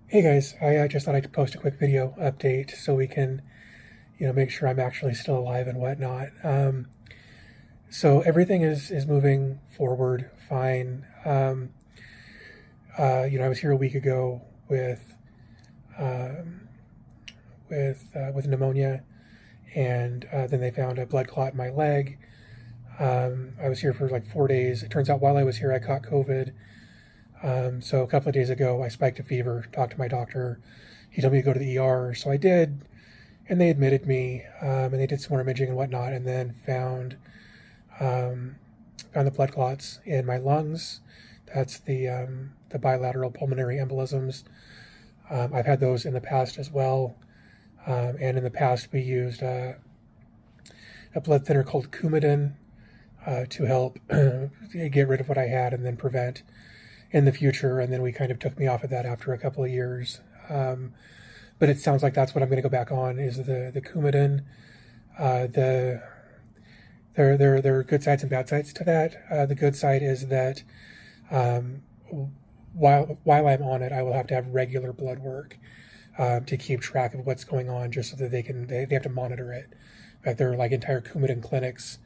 Hey guys, I just thought I'd post a quick video update so we can, make sure I'm actually still alive and whatnot. So everything is moving forward fine. I was here a week ago um, with pneumonia, and then they found a blood clot in my leg. I was here for like 4 days. It turns out while I was here, I caught COVID. So a couple of days ago, I spiked a fever, talked to my doctor. He told me to go to the ER. So I did, and they admitted me, and they did some more imaging and whatnot, and then um, found the blood clots in my lungs. That's the bilateral pulmonary embolisms. I've had those in the past as well. And in the past, we used a blood thinner called Coumadin to help get rid of what I had and then prevent in the future. And then we kind of took me off of that after a couple of years. But it sounds like that's what I'm going to go back on is the Coumadin. The there are good sides and bad sides to that. The good side is that um, while I'm on it, I will have to have regular blood work to keep track of what's going on, just so that they have to monitor it. In fact, there are like entire Coumadin clinics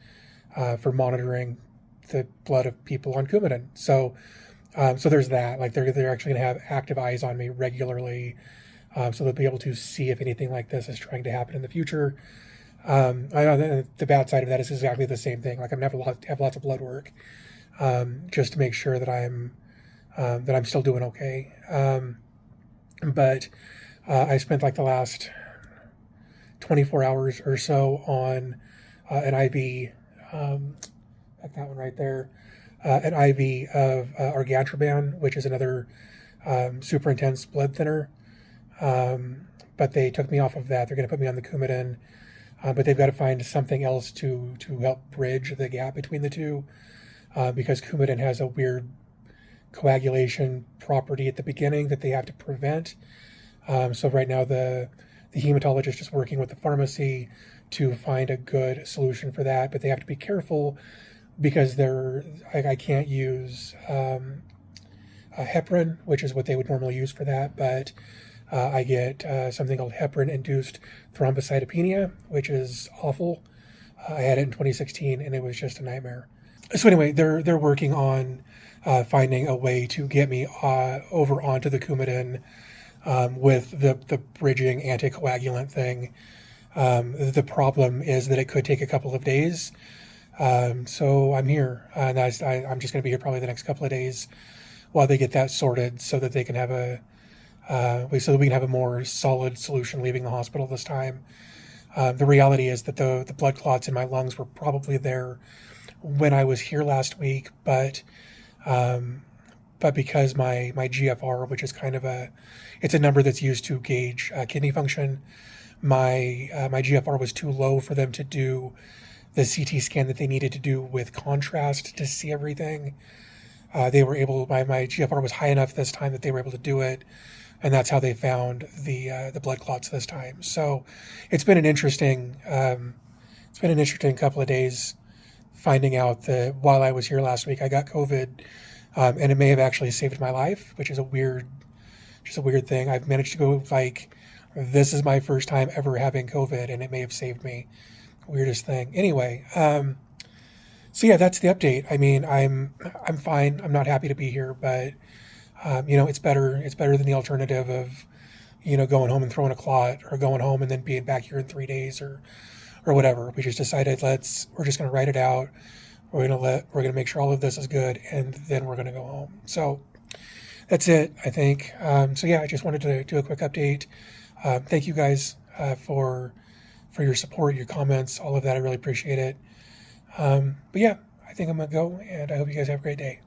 for monitoring the blood of people on Coumadin. So there's that. Like they're actually going to have active eyes on me regularly, so they'll be able to see if anything like this is trying to happen in the future. I know the bad side of that is exactly the same thing. Like I'm gonna have lots of blood work, just to make sure that I'm still doing okay. But I spent like the last 24 hours or so on an IV, like that one right there, an IV of Argatroban, which is another super intense blood thinner. But they took me off of that. They're going to put me on the Coumadin, but they've got to find something else to help bridge the gap between the two, because Coumadin has a weird coagulation property at the beginning that they have to prevent. So right now the hematologist is working with the pharmacy to find a good solution for that, but they have to be careful because I can't use heparin, which is what they would normally use for that, but I get something called heparin-induced thrombocytopenia, which is awful. I had it in 2016, and it was just a nightmare. So anyway, they're working on finding a way to get me over onto the Coumadin with the bridging anticoagulant thing. The problem is that it could take a couple of days. So I'm here, and I'm just going to be here probably the next couple of days while they get that sorted, so that they can have so that we can have a more solid solution leaving the hospital this time. The reality is that the blood clots in my lungs were probably there when I was here last week, um, but because my GFR, which is it's a number that's used to gauge kidney function, my GFR was too low for them to do the CT scan that they needed to do with contrast to see everything. They were able, my GFR was high enough this time that they were able to do it, and that's how they found the blood clots this time. So it's been an interesting couple of days finding out that while I was here last week, I got COVID, and it may have actually saved my life, which is just a weird thing. I've managed to go like, this is my first time ever having COVID, and it may have saved me. Weirdest thing. Anyway, so yeah, that's the update. I mean, I'm fine. I'm not happy to be here, but it's better. It's better than the alternative of, going home and throwing a clot, or going home and then being back here in 3 days, or whatever. We just decided we're just going to write it out. We're going to make sure all of this is good, and then we're going to go home. So that's it, I think. So yeah, I just wanted to do a quick update. Thank you guys for your support, your comments, all of that. I really appreciate it. But yeah, I think I'm gonna go, and I hope you guys have a great day.